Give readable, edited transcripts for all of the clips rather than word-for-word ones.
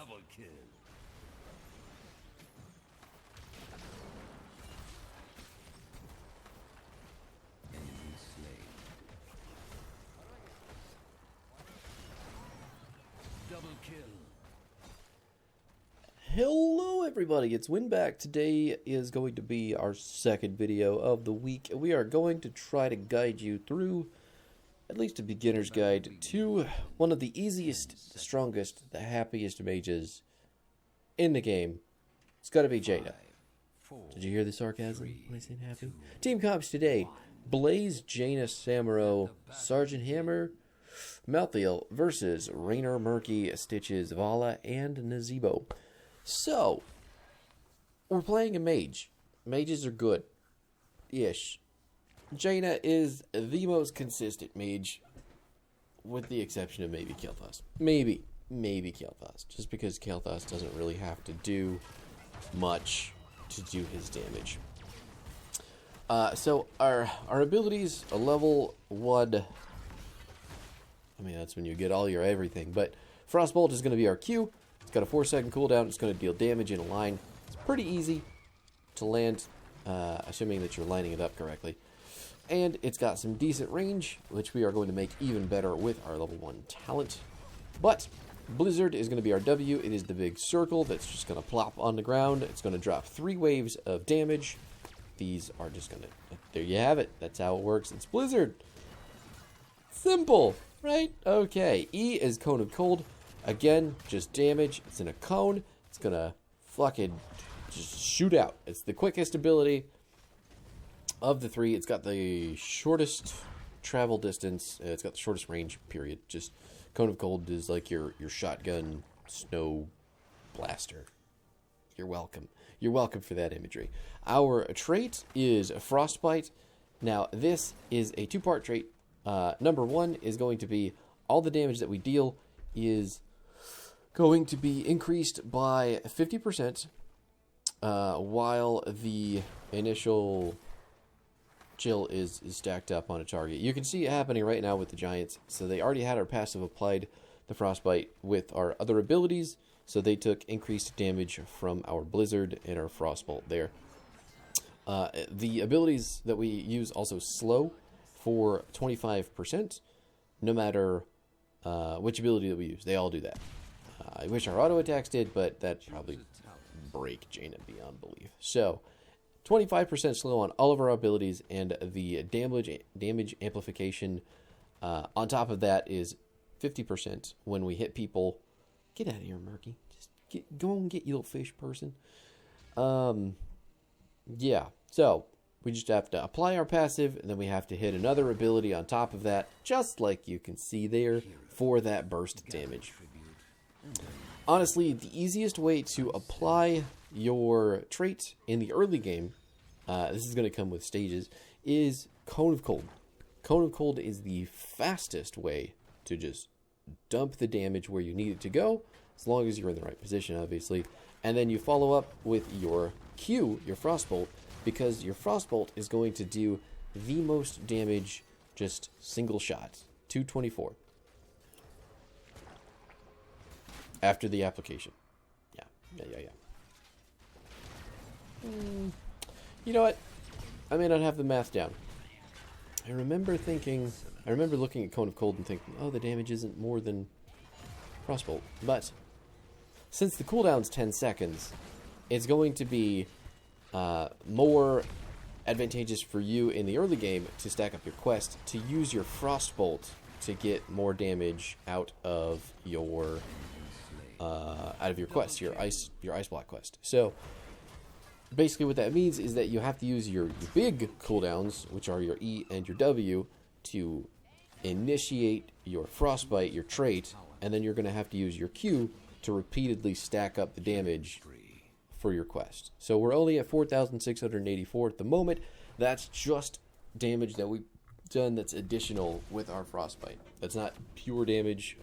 Double kill. Enemy slain. Double kill. Hello everybody, it's Winback. Today is going to be our second video of the week. We are going to try to guide you through at least a beginner's guide to one of the easiest, the strongest, the happiest mages in the game. It's gotta be Jaina. Did you hear the sarcasm when I said happy? Team comps today: Blaze, Jaina, Samuro, Sergeant Hammer, Malthael versus Rainer, Murky, Stitches, Vala, and Nazebo. So, we're playing a mage. Mages are good. Ish. Jaina is the most consistent mage, with the exception of maybe Kael'thas. Maybe Kael'thas. Just because Kael'thas doesn't really have to do much to do his damage. So, our abilities, a level 1... I mean, that's when you get all your everything, but Frostbolt is going to be our Q. It's got a 4-second cooldown. It's going to deal damage in a line. It's pretty easy to land, assuming that you're lining it up correctly. And it's got some decent range, which we are going to make even better with our level 1 talent. But Blizzard is going to be our W. It is the big circle that's just going to plop on the ground. It's going to drop 3 waves of damage. These are just going to... There you have it. That's how it works. It's Blizzard. Simple, right? Okay. E is Cone of Cold. Again, just damage. It's in a cone. It's gonna fucking just shoot out. It's the quickest ability of the 3. It's got the shortest travel distance. It's got the shortest range, period. Just Cone of Cold is like your shotgun snow blaster. You're welcome. You're welcome for that imagery. Our trait is Frostbite. Now, this is a 2-part trait. Number 1 is going to be all the damage that we deal is going to be increased by 50%, while the initial chill is stacked up on a target. You can see it happening right now with the giants. So they already had our passive applied the Frostbite with our other abilities, so they took increased damage from our Blizzard and our Frostbolt there. The abilities that we use also slow for 25%, no matter which ability that we use. They all do that. I wish our auto attacks did, but that probably break Jaina beyond belief. So, 25% slow on all of our abilities, and the damage amplification on top of that is 50% when we hit people. Get out of here, Murky. Just go and get you, little fish person. Yeah. So we just have to apply our passive, and then we have to hit another ability on top of that, just like you can see there, for that burst damage. Honestly, the easiest way to apply your trait in the early game, this is going to come with stages, is Cone of Cold. Cone of Cold is the fastest way to just dump the damage where you need it to go, as long as you're in the right position, obviously. And then you follow up with your Q, your Frostbolt, because your Frostbolt is going to do the most damage, just single shot, 224. After the application. Yeah. You know what? I may not have the math down. I remember looking at Cone of Cold and thinking, oh, the damage isn't more than Frostbolt. But since the cooldown's 10 seconds, it's going to be more advantageous for you in the early game to stack up your quest, to use your Frostbolt to get more damage out of your quest, your ice block quest. So basically what that means is that you have to use your big cooldowns, which are your E and your W, to initiate your Frostbite, your trait, and then you're going to have to use your Q to repeatedly stack up the damage for your quest. So we're only at 4,684 at the moment. That's just damage that we've done that's additional with our Frostbite. That's not pure damage,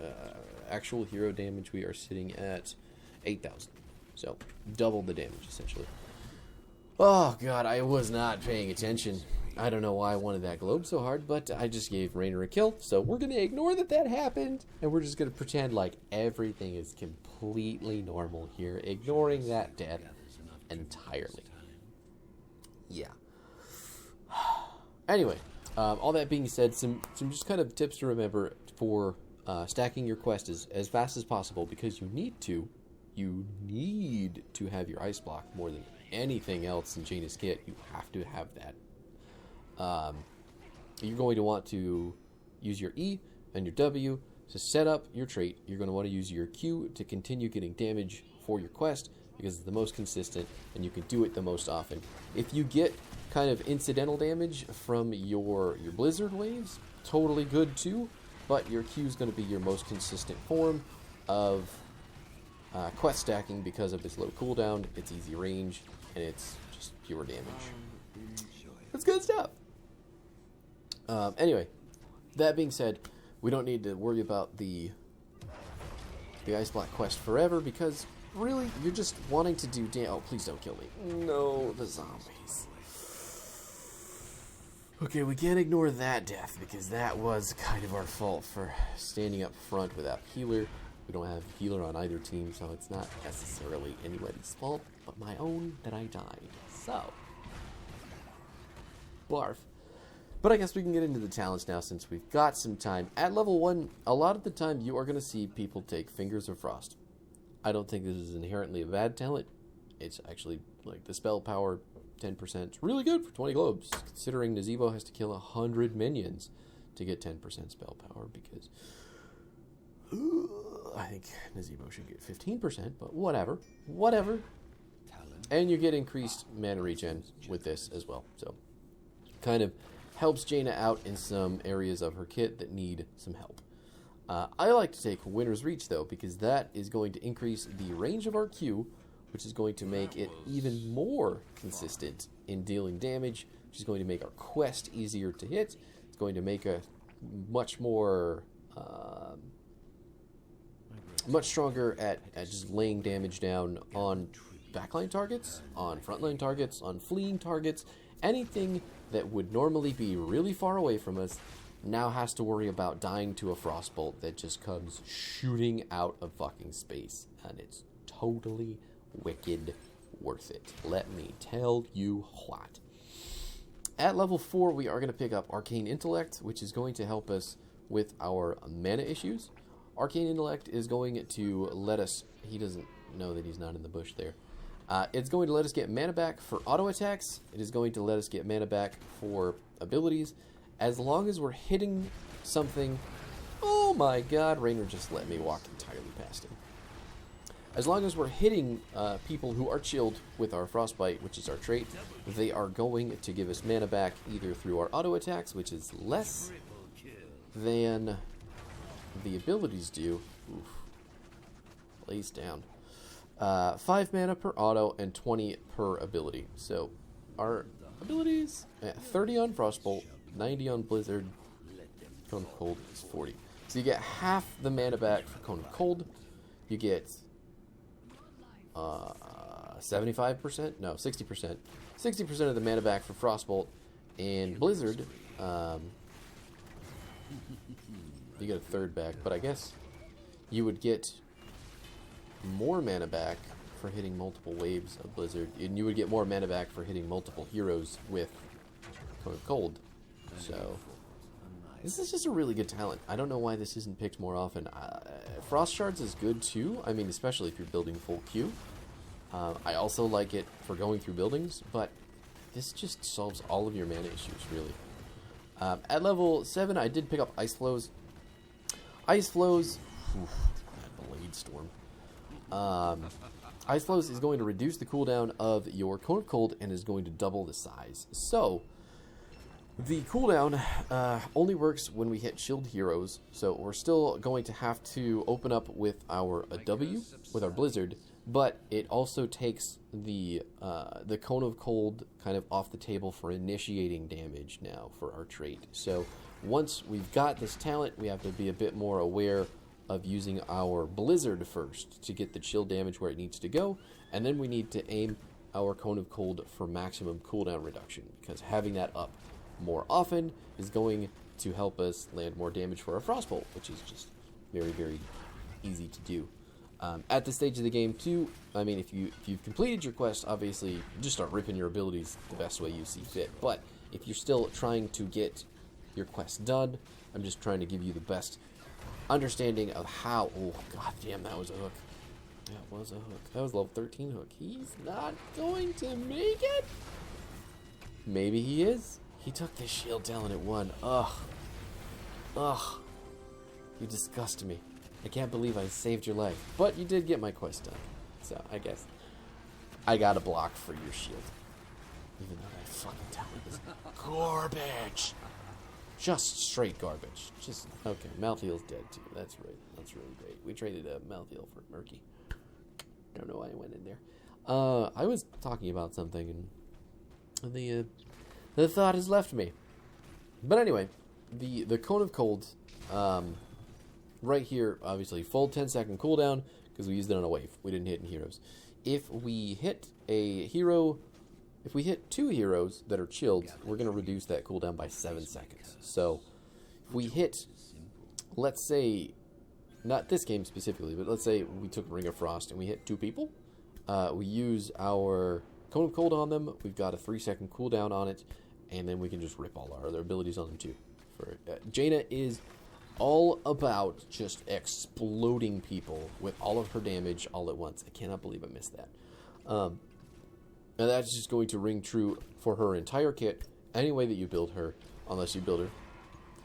actual hero damage. We are sitting at 8,000. So double the damage, essentially. Oh, God, I was not paying attention. I don't know why I wanted that globe so hard, but I just gave Rainer a kill, so we're going to ignore that happened, and we're just going to pretend like everything is completely normal here, ignoring that death entirely. Yeah. Anyway, all that being said, some just kind of tips to remember for stacking your quest as fast as possible, because you need to have your ice block more than anything else in Jaina's kit. You have to have that. You're going to want to use your E and your W to set up your trait. You're going to want to use your Q to continue getting damage for your quest, because it's the most consistent and you can do it the most often. If you get kind of incidental damage from your blizzard waves, totally good too, but your Q is going to be your most consistent form of quest stacking because of its low cooldown, its easy range, and it's just pure damage. That's good stuff. Anyway, that being said, we don't need to worry about the ice block quest forever, because really you're just wanting to do oh, please don't kill me. No, the zombies. Okay, we can't ignore that death, because that was kind of our fault for standing up front without healer. We don't have healer on either team, so it's not necessarily anybody's fault but my own that I died. So, barf. But I guess we can get into the talents now, since we've got some time. At level 1, a lot of the time you are going to see people take Fingers of Frost. I don't think this is inherently a bad talent. It's actually, like, the spell power 10%. It's really good for 20 globes, considering Nazebo has to kill 100 minions to get 10% spell power, because I think Nazebo should get 15%, but whatever. And you get increased mana regen with this as well. So, kind of helps Jaina out in some areas of her kit that need some help. I like to take Winter's Reach, though, because that is going to increase the range of our Q, which is going to make it even more consistent in dealing damage, which is going to make our quest easier to hit. It's going to make a much more, much stronger at just laying damage down on backline targets, on frontline targets, on fleeing targets. Anything that would normally be really far away from us now has to worry about dying to a frostbolt that just comes shooting out of fucking space. And it's totally wicked worth it. Let me tell you what. At level 4, we are going to pick up Arcane Intellect, which is going to help us with our mana issues. Arcane Intellect is going to let us... He doesn't know that he's not in the bush there. It's going to let us get mana back for auto attacks. It is going to let us get mana back for abilities. As long as we're hitting something... Oh my god, Rainer just let me walk entirely past him. As long as we're hitting people who are chilled with our Frostbite, which is our trait, they are going to give us mana back either through our auto attacks, which is less than the abilities do. Oof. Lays down. 5 mana per auto and 20 per ability. So our abilities, 30 on Frostbolt, 90 on Blizzard, Cone of Cold is 40. So you get half the mana back for Cone of Cold. You get 75%? No, 60%. 60% of the mana back for Frostbolt. And Blizzard, you get a third back, but I guess you would get more mana back for hitting multiple waves of Blizzard, and you would get more mana back for hitting multiple heroes with Cone of Cold. So this is just a really good talent. I don't know why this isn't picked more often. Frost Shards is good too. I mean, especially if you're building full Q. I also like it for going through buildings, but this just solves all of your mana issues, really. At level 7, I did pick up Ice Flows. Ice Flows... Oof, that Blade Storm. Ice Flows is going to reduce the cooldown of your Cone of Cold and is going to double the size. So, the cooldown only works when we hit shield heroes, so we're still going to have to open up with our W, with our Blizzard, but it also takes the Cone of Cold kind of off the table for initiating damage now for our trait. So once we've got this talent, we have to be a bit more aware of using our Blizzard first to get the chill damage where it needs to go, and then we need to aim our Cone of Cold for maximum cooldown reduction, because having that up more often is going to help us land more damage for our Frostbolt, which is just very, very easy to do. At this stage of the game, too, I mean, if you've completed your quest, obviously, just start ripping your abilities the best way you see fit. But if you're still trying to get your quest done, I'm just trying to give you the best understanding of how... Oh, god damn, that was a hook. That was a hook. That was level 13 hook. He's not going to make it? Maybe he is. He took this shield down and it won. Ugh. Ugh. You disgust me. I can't believe I saved your life. But you did get my quest done. So, I guess I got a block for your shield. Even though that fucking talent is garbage. Just straight garbage. Just, okay, Malthael's dead too. That's right. That's really great. We traded a Malthael for Murky. Don't know why I went in there. I was talking about something and the thought has left me. But anyway, the Cone of Cold, right here, obviously, full 10-second cooldown, because we used it on a wave. We didn't hit in heroes. If we hit a hero, if we hit 2 heroes that are chilled, we're going to reduce that cooldown by 7 seconds. So, if we hit, let's say, not this game specifically, but let's say we took Ring of Frost and we hit 2 people, we use our Cone of Cold on them, we've got a 3-second cooldown on it, and then we can just rip all our other abilities on them too. Jaina is all about just exploding people with all of her damage all at once. I cannot believe I missed that. And that's just going to ring true for her entire kit, any way that you build her, unless you build her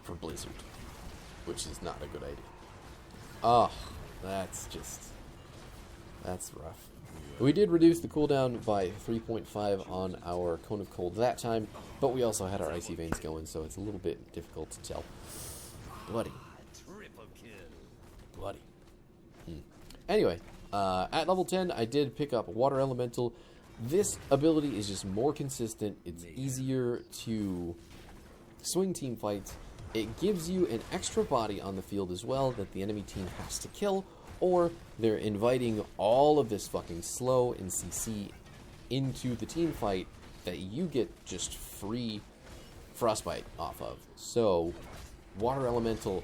for Blizzard, which is not a good idea. Oh, that's rough. We did reduce the cooldown by 3.5 on our Cone of Cold that time, but we also had our Icy Veins going, so it's a little bit difficult to tell. Bloody. Bloody. Anyway, at level 10, I did pick up Water Elemental. This ability is just more consistent. It's easier to swing team fights. It gives you an extra body on the field as well that the enemy team has to kill, or they're inviting all of this fucking slow and CC into the team fight that you get just free frostbite off of. So, Water Elemental,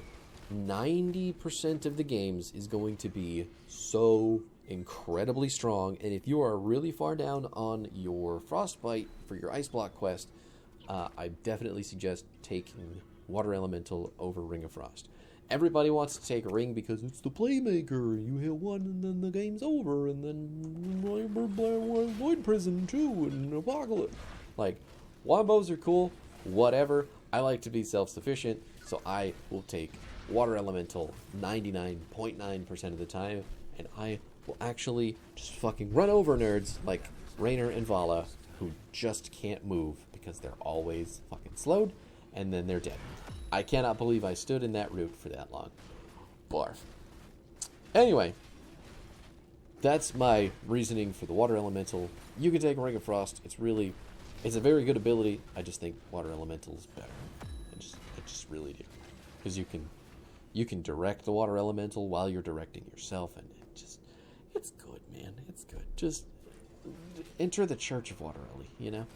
90% of the games is going to be so incredibly strong, and if you are really far down on your frostbite for your ice block quest, I definitely suggest taking Water Elemental over Ring of Frost. Everybody wants to take Ring because it's the playmaker. You hit one and then the game's over, and then Void Prison 2 and Apocalypse. Like, Wombos are cool, whatever. I like to be self-sufficient, so I will take Water Elemental 99.9% of the time, and I will actually just fucking run over nerds like Raynor and Vala who just can't move because they're always fucking slowed, and then they're dead. I cannot believe I stood in that route for that long. Barf. Anyway, that's my reasoning for the Water Elemental. You can take Ring of Frost. It's a very good ability. I just think Water Elemental is better. I just really do. Because you can direct the Water Elemental while you're directing yourself, and it's good, man. It's good. Just enter the Church of Water Ellie, you know?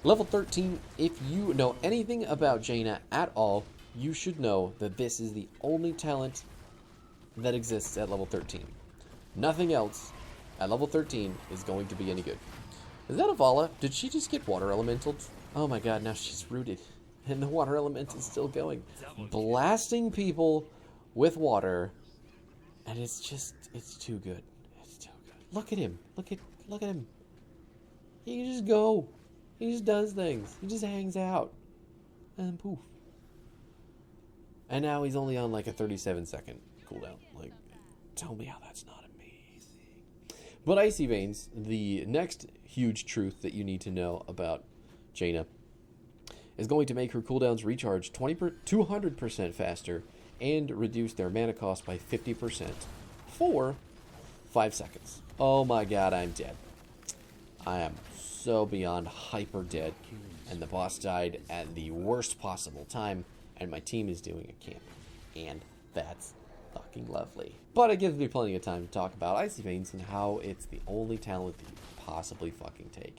Level 13, if you know anything about Jaina at all, you should know that this is the only talent that exists at level 13. Nothing else at level 13 is going to be any good. Is that a Vala? Did she just get Water Elemental? Oh my god, now she's rooted. And the Water Element is still going. Blasting people with water. And it's too good. It's too good. Look at him. Look at him. He can just go. He just does things. He just hangs out. And poof. And now he's only on like a 37-second cooldown. Like, tell me how that's not amazing. But Icy Veins, the next huge truth that you need to know about Jaina, is going to make her cooldowns recharge 200% faster and reduce their mana cost by 50% for 5 seconds. Oh my god, I'm dead. I am so beyond hyper dead, and the boss died at the worst possible time, and my team is doing a camp, and that's fucking lovely. But it gives me plenty of time to talk about Icy Veins and how it's the only talent that you could possibly fucking take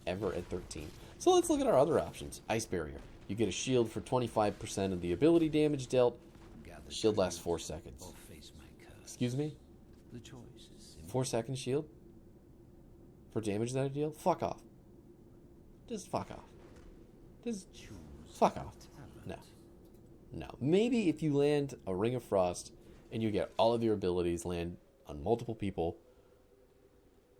ever at 13. So let's look at our other options. Ice Barrier. You get a shield for 25% of the ability damage dealt. Gather The shield lasts tribute 4 seconds. or face my curse. Excuse me? The choice is simple. 4-second shield? For damage that I deal? Fuck off. Just fuck off. Just Choose fuck off. talent. No. Maybe if you land a Ring of Frost and you get all of your abilities land on multiple people,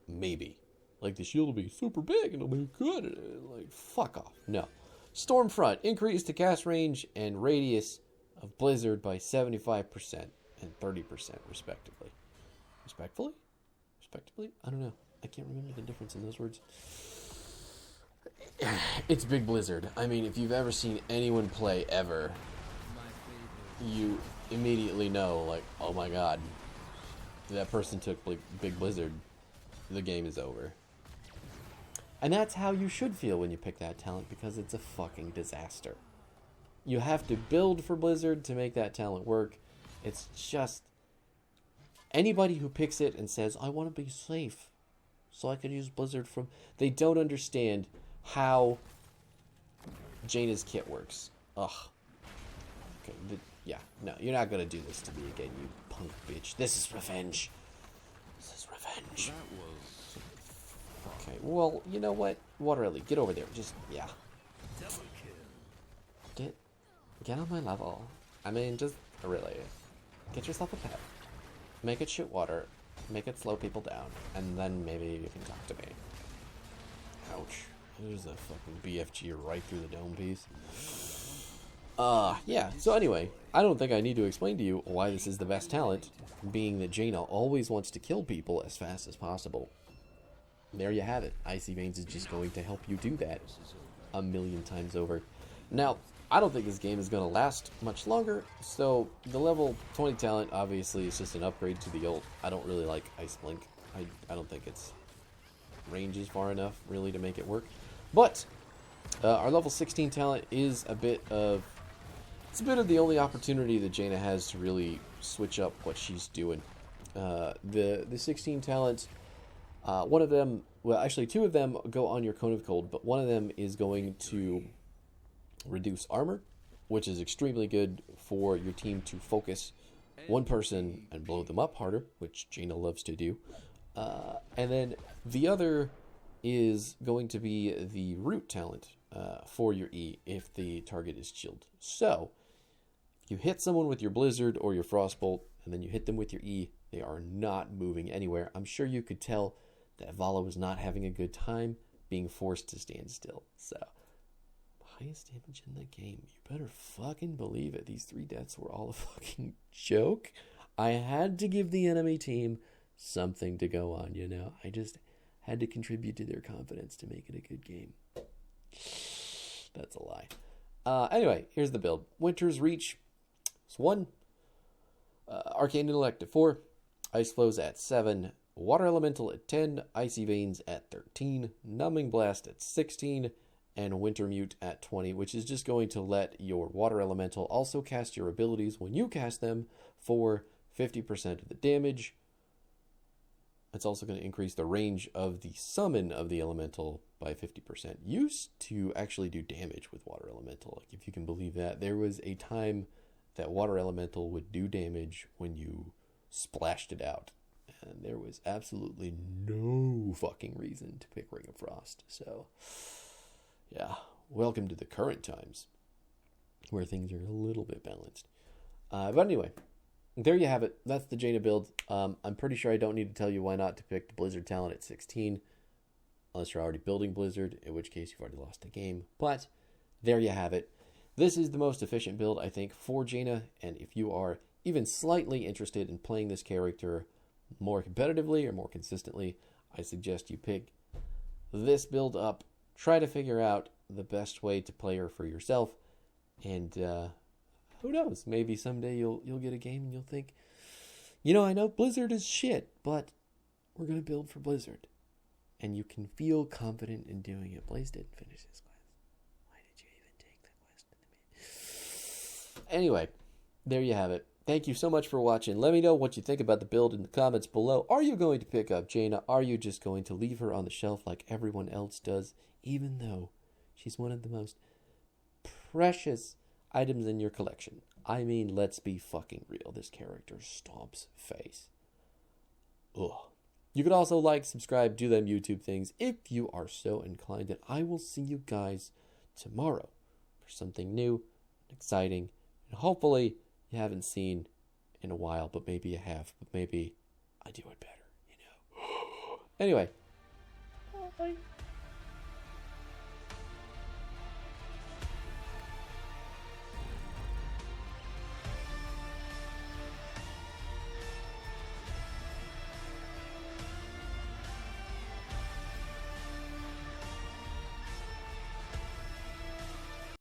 maybe. Like, the shield will be super big and it'll be good. Like, fuck off. No. Stormfront. Increase the cast range and radius of Blizzard by 75% and 30%, respectively. Respectively? I don't know. I can't remember the difference in those words. It's Big Blizzard. I mean, if you've ever seen anyone play ever, My favorite. you immediately know, like, oh my god, that person took Big Blizzard, the game is over. And that's how you should feel when you pick that talent, because it's a fucking disaster. You have to build for Blizzard to make that talent work. It's just... Anybody who picks it and says, I want to be safe, so I could use Blizzard from... They don't understand how Jaina's kit works. Ugh. Okay, yeah, no, you're not gonna do this to me again, you punk bitch. This is revenge. This is revenge. That was Okay, well, you know what? Water Ellie, get over there. Just, yeah. double kill. Get on my level. I mean, just, really. Get yourself a pet. Make it shoot water. Make it slow people down. And then maybe you can talk to me. Ouch. There's a fucking BFG right through the dome piece. Yeah. So anyway, I don't think I need to explain to you why this is the best talent, being that Jaina always wants to kill people as fast as possible. There you have it. Icy Veins is just going to help you do that a million times over. Now, I don't think this game is going to last much longer, so the level 20 talent obviously is just an upgrade to the ult. I don't really like Ice Blink. I don't think its range is far enough really to make it work. But our level 16 talent is a bit of the only opportunity that Jaina has to really switch up what she's doing. The 16 talents, one of them, well, actually 2 of them go on your Cone of Cold, but one of them is going to reduce armor, which is extremely good for your team to focus one person and blow them up harder, which Jaina loves to do. And then the other is going to be the root talent for your E if the target is shielded. So, if you hit someone with your Blizzard or your Frostbolt, and then you hit them with your E, they are not moving anywhere. I'm sure you could tell that Vala was not having a good time being forced to stand still. So, highest damage in the game. You better fucking believe it. These 3 deaths were all a fucking joke. I had to give the enemy team something to go on, you know. I just had to contribute to their confidence to make it a good game. That's a lie. Anyway, here's the build. Winter's Reach is 1. Arcane Intellect at 4. Ice Flows at 7. Water Elemental at 10. Icy Veins at 13. Numbing Blast at 16. And Winter Mute at 20, which is just going to let your Water Elemental also cast your abilities when you cast them for 50% of the damage. It's also going to increase the range of the summon of the elemental by 50%. Used to actually do damage with Water Elemental, like if you can believe that. There was a time that Water Elemental would do damage when you splashed it out. And there was absolutely no fucking reason to pick Ring of Frost. So, yeah, welcome to the current times where things are a little bit balanced. But anyway, there you have it. That's the Jaina build. I'm pretty sure I don't need to tell you why not to pick the Blizzard talent at 16. Unless you're already building Blizzard, in which case you've already lost the game. But there you have it. This is the most efficient build, I think, for Jaina. And if you are even slightly interested in playing this character more competitively or more consistently, I suggest you pick this build up. Try to figure out the best way to play her for yourself. And who knows? Maybe someday you'll get a game and you'll think, you know, I know Blizzard is shit, but we're going to build for Blizzard. And you can feel confident in doing it. Blaze didn't finish his quest. Why did you even take the quest? Anyway, there you have it. Thank you so much for watching. Let me know what you think about the build in the comments below. Are you going to pick up Jaina? Are you just going to leave her on the shelf like everyone else does, even though she's one of the most precious items in your collection. I mean, let's be fucking real. This character stomps face. Ugh. You can also like, subscribe, do them YouTube things if you are so inclined. And I will see you guys tomorrow for something new, exciting, and hopefully you haven't seen in a while, but maybe you have, but maybe I do it better, you know. Anyway, bye.